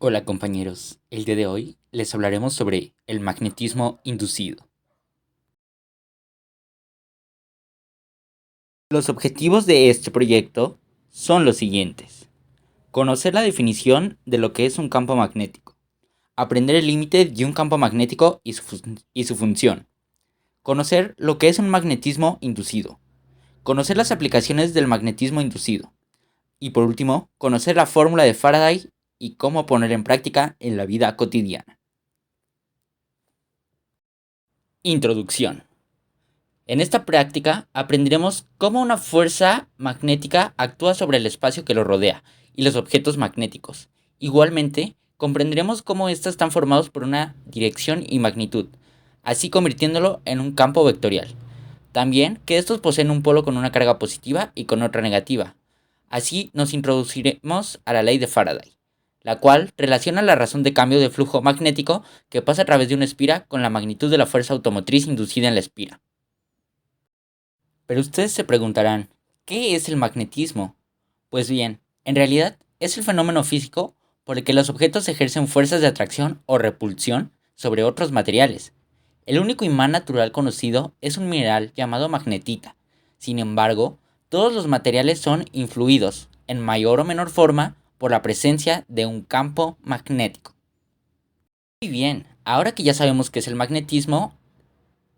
Hola compañeros, el día de hoy les hablaremos sobre el magnetismo inducido. Los objetivos de este proyecto son los siguientes: conocer la definición de lo que es un campo magnético, aprender el límite de un campo magnético y su función, conocer lo que es un magnetismo inducido, conocer las aplicaciones del magnetismo inducido y por último, conocer la fórmula de Faraday y cómo poner en práctica en la vida cotidiana. Introducción. En esta práctica aprenderemos cómo una fuerza magnética actúa sobre el espacio que lo rodea y los objetos magnéticos. Igualmente, comprenderemos cómo estos están formados por una dirección y magnitud, así convirtiéndolo en un campo vectorial. También que estos poseen un polo con una carga positiva y con otra negativa. Así nos introduciremos a la ley de Faraday, la cual relaciona la razón de cambio de flujo magnético que pasa a través de una espira con la magnitud de la fuerza automotriz inducida en la espira. Pero ustedes se preguntarán, ¿qué es el magnetismo? Pues bien, en realidad es el fenómeno físico por el que los objetos ejercen fuerzas de atracción o repulsión sobre otros materiales. El único imán natural conocido es un mineral llamado magnetita. Sin embargo, todos los materiales son influidos, en mayor o menor forma, por la presencia de un campo magnético. Muy bien, ahora que ya sabemos qué es el magnetismo,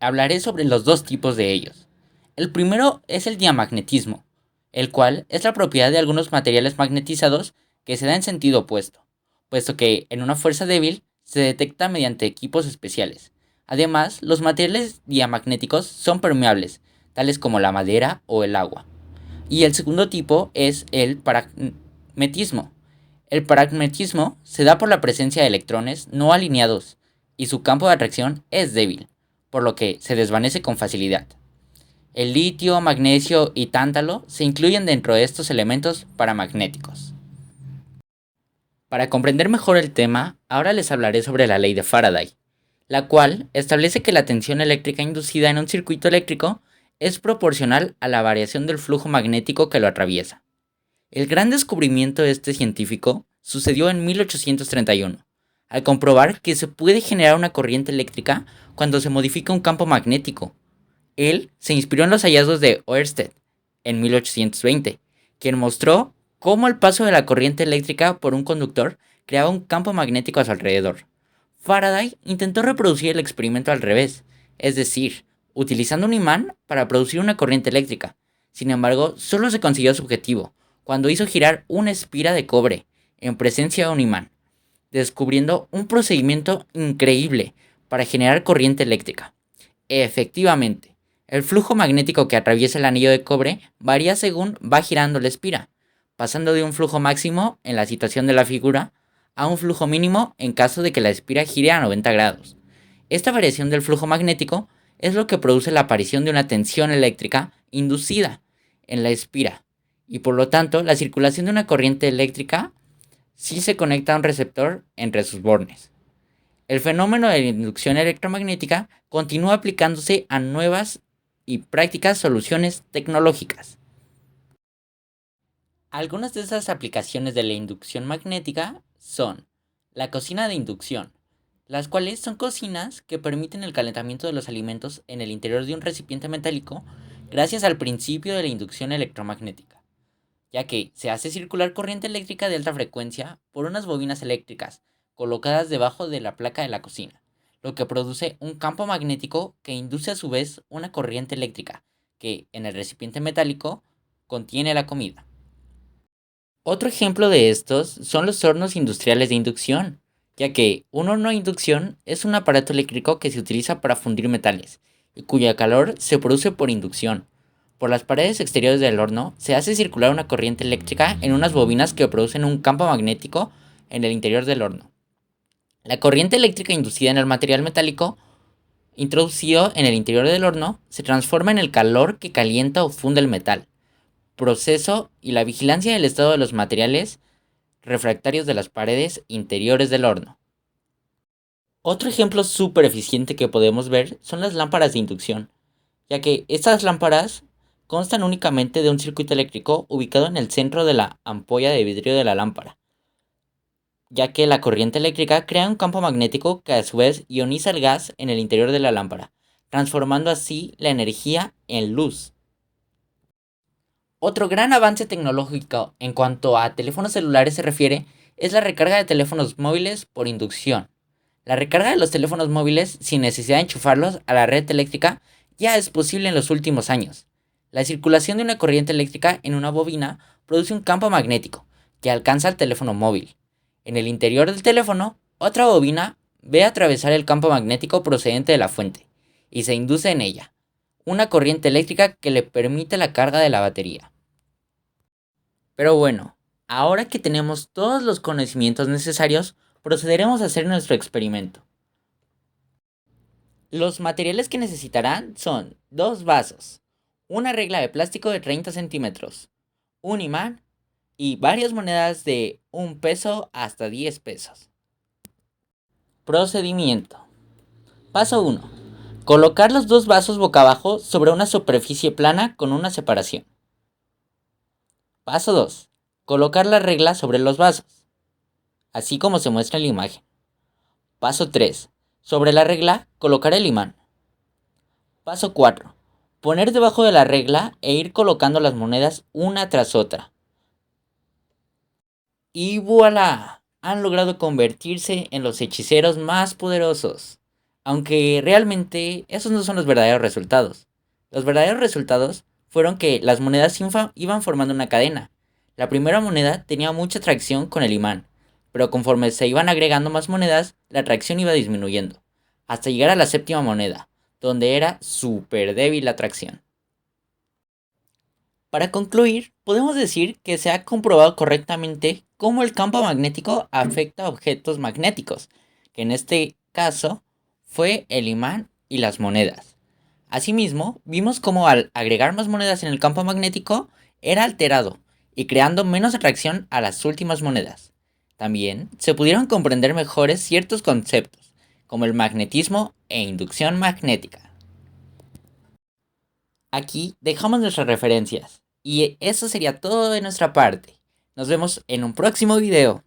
hablaré sobre los dos tipos de ellos. El primero es el diamagnetismo, el cual es la propiedad de algunos materiales magnetizados que se da en sentido opuesto, puesto que en una fuerza débil se detecta mediante equipos especiales. Además, los materiales diamagnéticos son permeables, tales como la madera o el agua. Y el segundo tipo es el pragmatismo. El pragmatismo se da por la presencia de electrones no alineados y su campo de atracción es débil, por lo que se desvanece con facilidad. El litio, magnesio y tántalo se incluyen dentro de estos elementos paramagnéticos. Para comprender mejor el tema, ahora les hablaré sobre la ley de Faraday, la cual establece que la tensión eléctrica inducida en un circuito eléctrico es proporcional a la variación del flujo magnético que lo atraviesa. El gran descubrimiento de este científico sucedió en 1831, al comprobar que se puede generar una corriente eléctrica cuando se modifica un campo magnético. Él se inspiró en los hallazgos de Ørsted en 1820, quien mostró cómo el paso de la corriente eléctrica por un conductor creaba un campo magnético a su alrededor. Faraday intentó reproducir el experimento al revés, es decir, utilizando un imán para producir una corriente eléctrica. Sin embargo, solo se consiguió su objetivo cuando hizo girar una espira de cobre en presencia de un imán, descubriendo un procedimiento increíble para generar corriente eléctrica. Efectivamente, el flujo magnético que atraviesa el anillo de cobre varía según va girando la espira, pasando de un flujo máximo en la situación de la figura a un flujo mínimo en caso de que la espira gire a 90 grados. Esta variación del flujo magnético es lo que produce la aparición de una tensión eléctrica inducida en la espira, y por lo tanto la circulación de una corriente eléctrica sí se conecta a un receptor entre sus bornes. El fenómeno de la inducción electromagnética continúa aplicándose a nuevas y prácticas soluciones tecnológicas. Algunas de esas aplicaciones de la inducción magnética son la cocina de inducción, las cuales son cocinas que permiten el calentamiento de los alimentos en el interior de un recipiente metálico gracias al principio de la inducción electromagnética, ya que se hace circular corriente eléctrica de alta frecuencia por unas bobinas eléctricas colocadas debajo de la placa de la cocina, lo que produce un campo magnético que induce a su vez una corriente eléctrica que en el recipiente metálico contiene la comida. Otro ejemplo de estos son los hornos industriales de inducción, ya que un horno de inducción es un aparato eléctrico que se utiliza para fundir metales y cuya calor se produce por inducción. Por las paredes exteriores del horno se hace circular una corriente eléctrica en unas bobinas que producen un campo magnético en el interior del horno. La corriente eléctrica inducida en el material metálico introducido en el interior del horno se transforma en el calor que calienta o funde el metal. Proceso y la vigilancia del estado de los materiales refractarios de las paredes interiores del horno. Otro ejemplo súper eficiente que podemos ver son las lámparas de inducción, ya que estas lámparas constan únicamente de un circuito eléctrico ubicado en el centro de la ampolla de vidrio de la lámpara, ya que la corriente eléctrica crea un campo magnético que a su vez ioniza el gas en el interior de la lámpara, transformando así la energía en luz. Otro gran avance tecnológico en cuanto a teléfonos celulares se refiere es la recarga de teléfonos móviles por inducción. La recarga de los teléfonos móviles sin necesidad de enchufarlos a la red eléctrica ya es posible en los últimos años. La circulación de una corriente eléctrica en una bobina produce un campo magnético que alcanza el teléfono móvil. En el interior del teléfono, otra bobina ve atravesar el campo magnético procedente de la fuente y se induce en ella una corriente eléctrica que le permite la carga de la batería. Pero bueno, ahora que tenemos todos los conocimientos necesarios, procederemos a hacer nuestro experimento. Los materiales que necesitarán son dos vasos, una regla de plástico de 30 centímetros, un imán y varias monedas de 1 peso hasta 10 pesos. Procedimiento. Paso 1. Colocar los dos vasos boca abajo sobre una superficie plana con una separación. Paso 2. Colocar la regla sobre los vasos, así como se muestra en la imagen. Paso 3. Sobre la regla, colocar el imán. Paso 4. Poner debajo de la regla e ir colocando las monedas una tras otra. Y voilà, han logrado convertirse en los hechiceros más poderosos. Aunque realmente esos no son los verdaderos resultados. Los verdaderos resultados fueron que las monedas iban formando una cadena. La primera moneda tenía mucha tracción con el imán, pero conforme se iban agregando más monedas, la tracción iba disminuyendo, hasta llegar a la séptima moneda, donde era súper débil la tracción. Para concluir, podemos decir que se ha comprobado correctamente cómo el campo magnético afecta a objetos magnéticos, que en este caso fue el imán y las monedas. Asimismo, vimos cómo al agregar más monedas en el campo magnético era alterado y creando menos atracción a las últimas monedas. También se pudieron comprender mejores ciertos conceptos, como el magnetismo e inducción magnética. Aquí dejamos nuestras referencias. Y eso sería todo de nuestra parte. Nos vemos en un próximo video.